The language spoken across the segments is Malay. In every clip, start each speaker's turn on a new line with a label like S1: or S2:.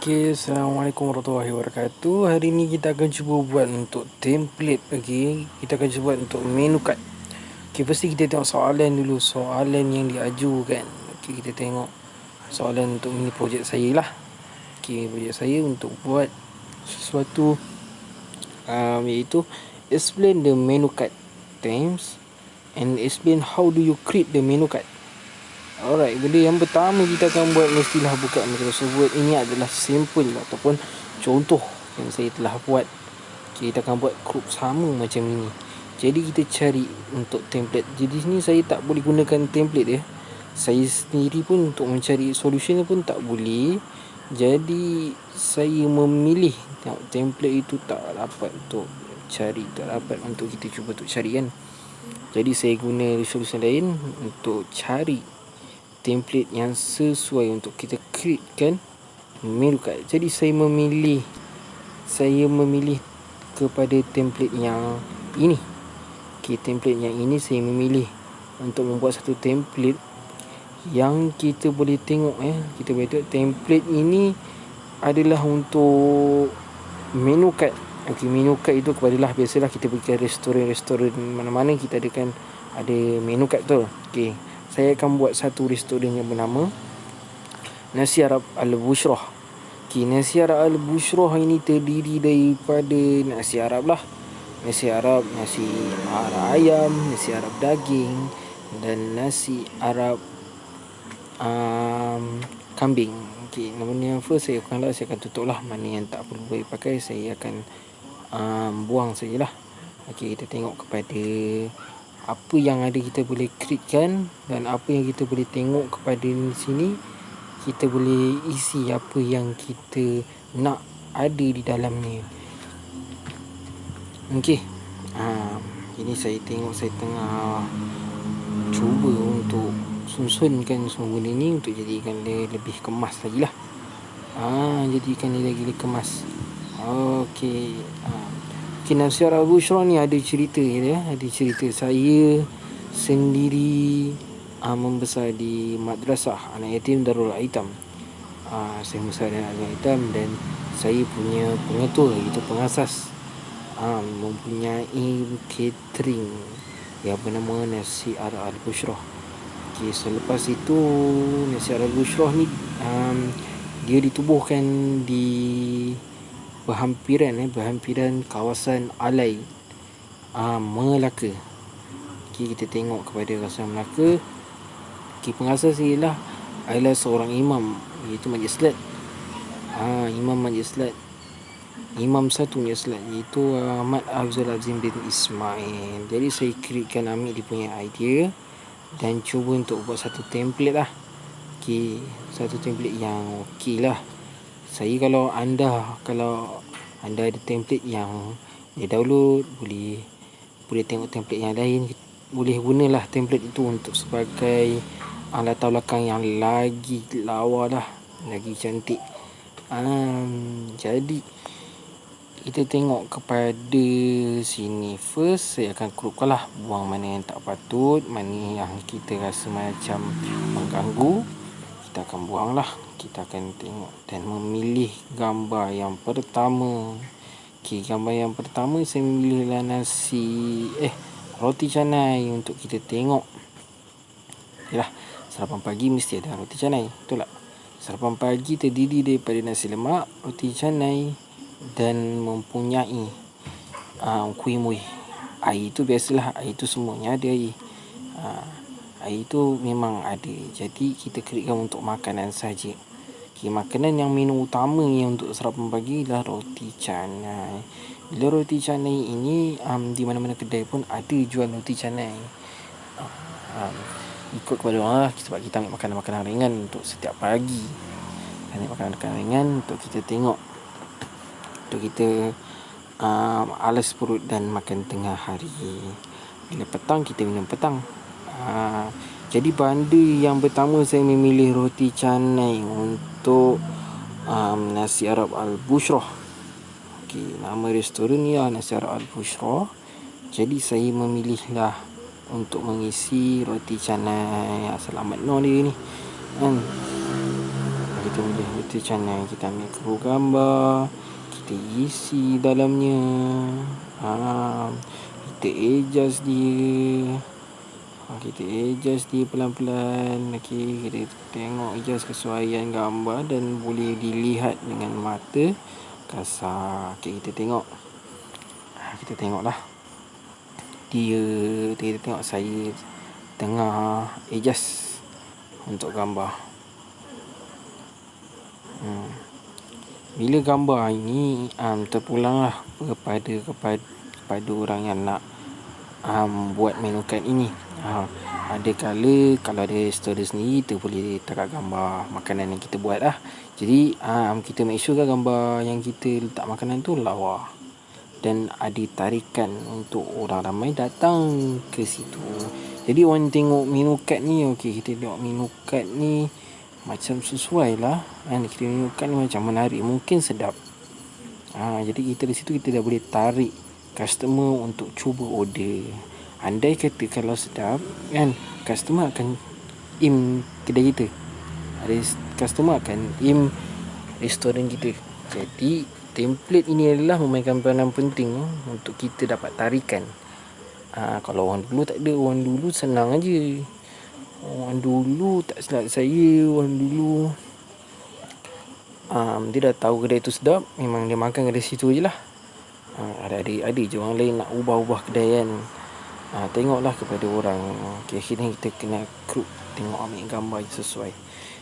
S1: Okey, Assalamualaikum warahmatullahi wabarakatuh. Hari ni kita akan cuba buat untuk template. Okey, kita akan cuba buat untuk menu card. Okey, first kita tengok soalan dulu, soalan yang diajukan. Okey, kita tengok soalan untuk mini projek saya lah. Okey, projek saya untuk buat sesuatu iaitu explain the menu card terms and explain how do you create the menu card. Alright, benda yang pertama kita akan buat mestilah buka Microsoft Word. Ini adalah sampel ataupun contoh yang saya telah buat. Kita akan buat group sama macam ini. Jadi kita cari untuk template. Jadi sini saya tak boleh gunakan template ya. Saya sendiri pun untuk mencari solution pun tak boleh. Jadi saya memilih, tengok template itu tak dapat untuk cari, tak dapat untuk kita cuba untuk cari kan. Jadi saya guna solution lain untuk cari template yang sesuai untuk kita createkan menu card. Jadi saya memilih kepada template yang ini. Okey, template yang ini saya memilih untuk membuat satu template yang kita boleh tengok kita boleh tengok template ini adalah untuk menu card. Okey, menu card itu kepadalah biasalah kita pergi ke restoran mana-mana kita ada menu card tu. Okey, saya akan buat satu restoran yang bernama Nasi Arab Al-Bushrah. Okey, Nasi Arab Al-Bushrah ini terdiri daripada nasi Arab lah. Nasi Arab, nasi ayam, nasi Arab daging dan nasi Arab kambing. Okey, namanya first saya akan tutup lah. Mana yang tak perlu pakai saya akan buang sajalah. Okey, kita tengok kepada apa yang ada kita boleh createkan dan apa yang kita boleh tengok kepada sini. Kita boleh isi apa yang kita nak ada di dalamnya. Okey, ini saya tengok saya tengah cuba untuk susunkan semua benda ni untuk jadikan dia lebih kemas lagi lah. Jadikan dia lagi kemas. Okey, Nasi Arab Al-Bushrah ni ada cerita Ada cerita saya sendiri membesar di madrasah anak yatim Darul Aitam. Saya membesar di Darul Aitam dan saya punya pengetua iaitu pengasas mempunyai catering yang bernama Nasi Arab Al-Bushrah. Okey, selepas itu Nasi Arab Al-Bushrah ni dia ditubuhkan di berhampiran kawasan Alai Melaka. Okey, kita tengok kepada kawasan Melaka. Okey, pengasas adalah seorang imam iaitu Majlis Salat. Imam satu Majlis Salat iaitu Ahmad Afzal Azim bin Ismail. Jadi saya createkan, ambil dia punya idea dan cuba untuk buat satu template lah. Okey, satu template yang okey lah. Kalau anda ada template yang download, boleh tengok template yang lain, boleh gunalah template itu untuk sebagai latar belakang yang lagi lawa lah, lagi cantik. Jadi kita tengok kepada sini. First saya akan kerukan lah, buang mana yang tak patut, mana yang kita rasa macam mengganggu, kita akan buang lah. Kita akan tengok dan memilih gambar yang pertama. Okey, gambar yang pertama saya memilihlah roti canai untuk kita tengok. Yalah, sarapan pagi mesti ada roti canai, betul tak? Sarapan pagi terdiri daripada nasi lemak, roti canai dan mempunyai kuih muih. Air itu biasalah, air itu semuanya ada air. Air itu memang ada. Jadi kita createkan untuk makanan saja. Okey, makanan yang menu utama yang untuk sarapan pagi adalah roti canai. Bila roti canai ini di mana-mana kedai pun ada jual roti canai. Ikut kepada orang lah, sebab kita ambil makanan-makanan ringan untuk setiap pagi. Ambil makanan-makanan ringan untuk kita tengok, untuk kita alas perut dan makan tengah hari. Bila petang kita minum petang. Jadi benda yang pertama saya memilih roti canai untuk Nasi Arab Al-Bushrah. Okey, nama restoran ni Nasi Arab Al-Bushrah. Jadi saya memilihlah untuk mengisi roti canai. Selamat no dia ni. kita boleh roti canai, kita ambil kru gambar, kita isi dalamnya, kita adjust dia. Kita adjust dia pelan-pelan. Kita tengok adjust kesesuaian gambar dan boleh dilihat dengan mata kasar. Kita tengok. Kita tengoklah. Kita tengok saya tengah adjust untuk gambar. Bila gambar ini terpulanglah kepada orang yang nak buat menu kad ini. Ada kala kalau ada story sendiri, kita boleh taruh gambar makanan yang kita buat lah. Jadi kita make sure gambar yang kita letak makanan tu lawa dan ada tarikan untuk orang ramai datang ke situ. Jadi orang tengok menu kad ni, kita tengok menu kad ni macam sesuai lah kan. Kita menu kad ni macam menarik, mungkin sedap. Jadi kita di situ kita dah boleh tarik customer untuk cuba order. Andai kata kalau sedap kan, customer akan kedai kita. Ada customer akan restoran kita. Jadi template ini adalah memainkan peranan penting untuk kita dapat tarikan. Kalau orang dulu tak ada, orang dulu senang aja. Orang dulu tak silap saya, orang dulu dia dah tahu kedai tu sedap, memang dia makan kedai situ je lah. Ada je orang lain nak ubah-ubah kedai kan. Tengoklah kepada orang. Akhirnya kita kena group, tengok ambil gambar yang sesuai.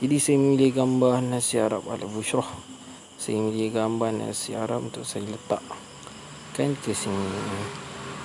S1: Jadi saya memilih gambar nasi Arab ala bushrah. Saya memilih gambar nasi Arab untuk saya letak kan ke sini.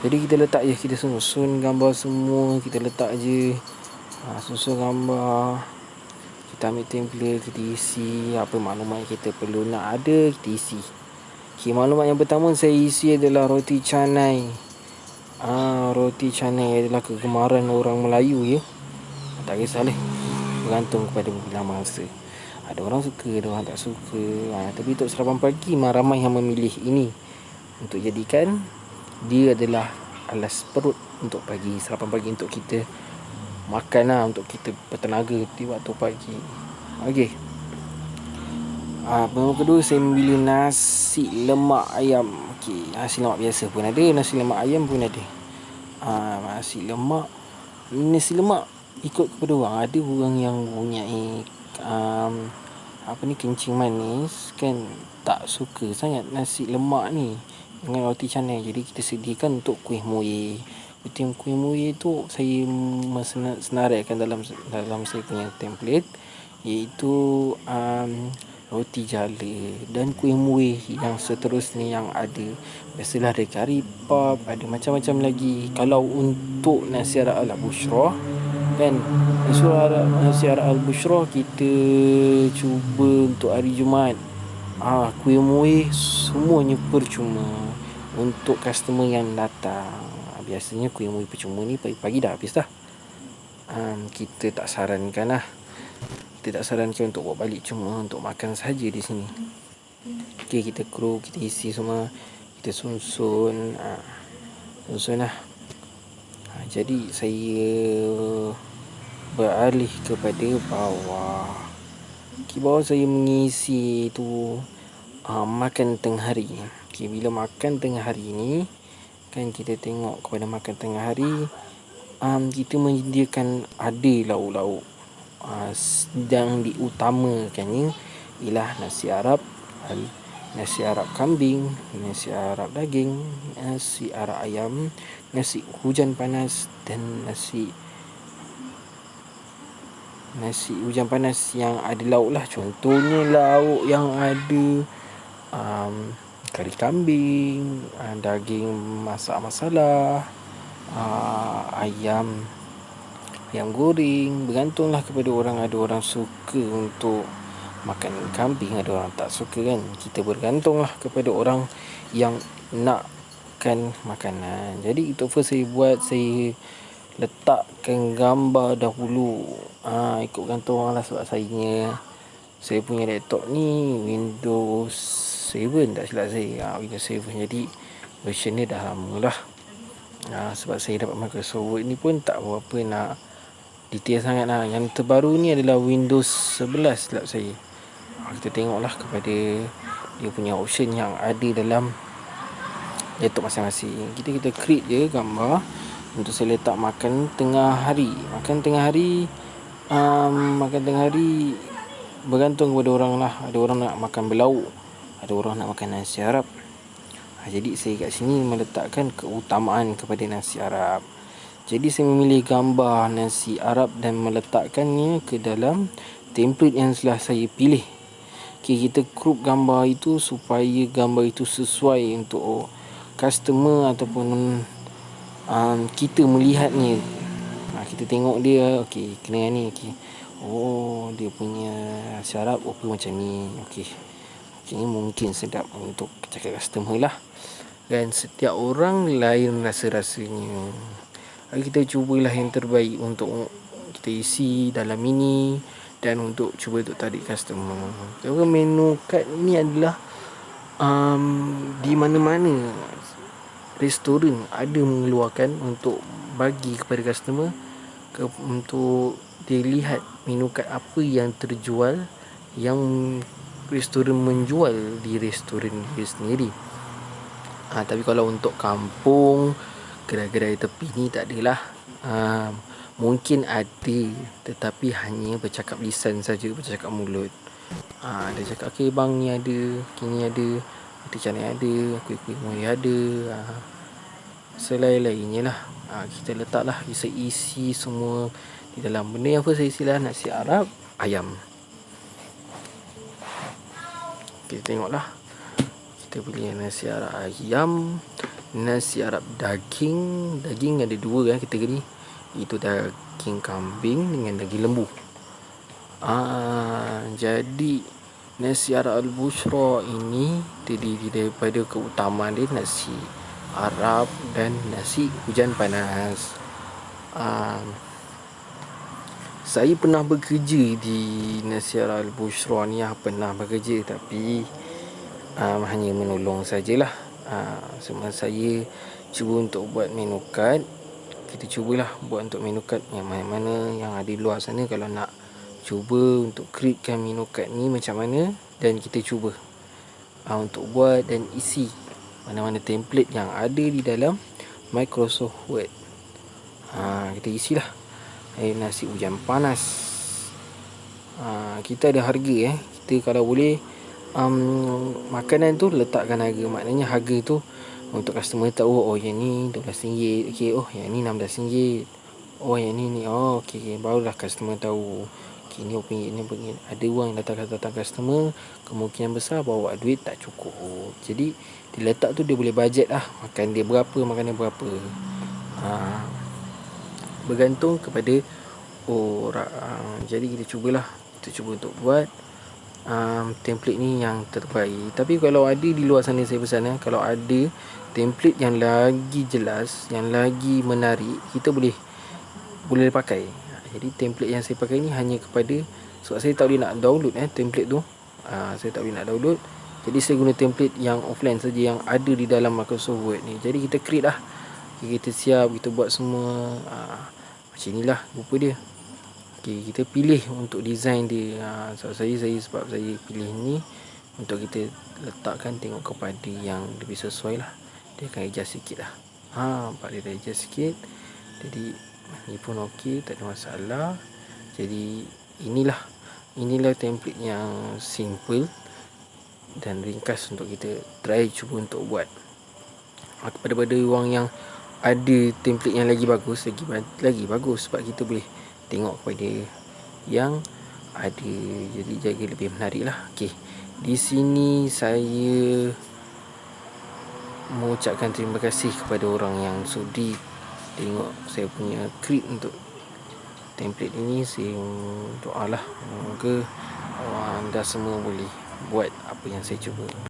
S1: Jadi kita letak je, kita susun gambar semua, kita letak je. Susun gambar, kita ambil template, kita isi apa maklumat yang kita perlu nak ada, kita isi. Maklumat yang pertama saya isi adalah roti canai. Roti canai adalah kegemaran orang Melayu ya. Tak kisahlah, bergantung kepada bila masa. Ada orang suka, ada orang tak suka. Tapi untuk sarapan pagi ramai yang memilih ini untuk jadikan dia adalah alas perut untuk pagi, sarapan pagi untuk kita makan lah, untuk kita bertenaga di waktu pagi. Okey. Menu kedua saya memilih nasi lemak ayam. Nasi lemak biasa pun ada, nasi lemak ayam pun ada. Nasi lemak ikut kepada orang. Ada orang yang punya kencing manis kan, tak suka sangat nasi lemak ni dengan roti canai. Jadi kita sediakan untuk kuih muih. Kuih muih tu saya senaraikan dalam saya punya template, iaitu roti jala dan kuih muih yang seterusnya yang ada. Biasalah ada kari pap, ada macam-macam lagi. Kalau untuk nasi Arab ala bushrah kan, nasi Arab ala bushrah kita cuba untuk hari Jumaat. Kuih muih semuanya percuma untuk customer yang datang. Biasanya kuih muih percuma ni pagi-pagi dah habis dah. Kita tak sarankan lah. Kita tak sarankan untuk bawa balik, cuma untuk makan saja di sini. Kita kru, kita isi semua, kita susun lah. Jadi saya beralih kepada bawah. Bawah saya mengisi tu makan tengah hari. Bila makan tengah hari ni kan, kita tengok kepada makan tengah hari, kita menyediakan ada lauk-lauk. Yang diutamakannya ialah nasi Arab kambing, nasi Arab daging, nasi Arab ayam, nasi hujan panas dan nasi hujan panas yang ada lauk lah. Contohnya lauk yang ada kari kambing, daging masak masalah, ayam goreng. Bergantunglah kepada orang. Ada orang suka untuk makan kambing, ada orang tak suka kan. Kita bergantunglah kepada orang yang nakkan makanan. Jadi itu first saya buat, saya letakkan gambar dahulu. Ikut gantung orang lah, sebab saya punya laptop ni Windows 7 tak silap saya. Windows 7, jadi version ni dah lama lah. Sebab saya dapat Microsoft Word ni pun tak berapa nak detail sangat lah. Yang terbaru ni adalah Windows 11 silap saya. Kita tengoklah kepada dia punya option yang ada dalam laptop masing-masing. Kita create je gambar. Untuk saya letak makan tengah hari. Makan tengah hari bergantung kepada orang lah. Ada orang nak makan berlauk, ada orang nak makan nasi Arab. Jadi saya kat sini meletakkan keutamaan kepada nasi Arab. Jadi saya memilih gambar nasi Arab dan meletakkannya ke dalam template yang telah saya pilih. Kita crop gambar itu supaya gambar itu sesuai untuk customer ataupun kita melihatnya. Kita tengok dia, kena ni, oh dia punya syarat rupa macam ni. Ini mungkin sedap untuk cakap customer lah. Dan setiap orang lain rasa-rasanya. Kita cubalah yang terbaik untuk kita isi dalam ini dan untuk cuba untuk tarik customer. Kerana menu kad ni adalah di mana-mana restoran ada mengeluarkan untuk bagi kepada customer untuk dilihat menu kad apa yang terjual, yang restoran menjual di restoran dia sendiri. Tapi kalau untuk kampung, gerai-gerai tepi ni tak adalah. Mungkin ada, tetapi hanya bercakap lisan saja, bercakap mulut. Dia cakap bang ni ada, kini ada, roti canai ada, kuih-kuih muih ada. Selain-lainnya lah, kita letaklah, kita isi semua di dalam. Benda yang first saya isi lah nasi Arab ayam. Kita tengoklah, kita beli nasi Arab ayam, nasi Arab daging. Daging ada dua kategori, itu daging kambing dengan daging lembu. Jadi nasi Arab Al-Bushra ini terdiri daripada keutamaan dia nasi Arab dan nasi hujan panas. Saya pernah bekerja di nasi Arab Al-Bushra ni, pernah bekerja, tapi hanya menolong sajalah. Semasa saya cuba untuk buat menu kad, kita cubalah buat untuk menu kad yang mana-mana yang ada di luar sana. Kalau nak cuba untuk createkan menu kad ni macam mana, dan kita cuba untuk buat dan isi mana-mana template yang ada di dalam Microsoft Word. Kita isilah nasi hujan panas. Kita ada harga kita kalau boleh makanan tu letakkan harga. Maknanya harga tu untuk customer tahu, yang ni RM12, yang ni RM16, yang ni barulah customer tahu. Ni RM20. Ada orang yang datang customer, kemungkinan besar bawa duit tak cukup. Jadi diletak tu dia boleh bajet lah, makan dia berapa. Bergantung kepada orang. Jadi kita cuba untuk buat template ni yang terbaik. Tapi kalau ada di luar sana, saya pesan kalau ada template yang lagi jelas, yang lagi menarik, kita boleh pakai. Jadi template yang saya pakai ni hanya kepada, sebab saya tak boleh nak download template tu. Saya tak boleh nak download. Jadi saya guna template yang offline saja, yang ada di dalam Microsoft Word ni. Jadi kita create lah, kita siap, kita buat semua. Macam inilah rupa dia. Kita pilih untuk design dia. Sebab saya pilih ni untuk kita letakkan, tengok kepada yang lebih sesuai lah. Dia akan adjust sikit lah. Nampak dia dah adjust sikit. Jadi ni pun okey, tak ada masalah. Jadi inilah template yang simple dan ringkas untuk kita try cuba untuk buat. Kepada orang yang ada template yang lagi bagus, sebab kita boleh tengok kepada yang ada, jadi jaga lebih menarik lah. Di sini saya mengucapkan terima kasih kepada orang yang sudi tengok saya punya create untuk template ini. Saya doalah moga anda semua boleh buat apa yang saya cuba.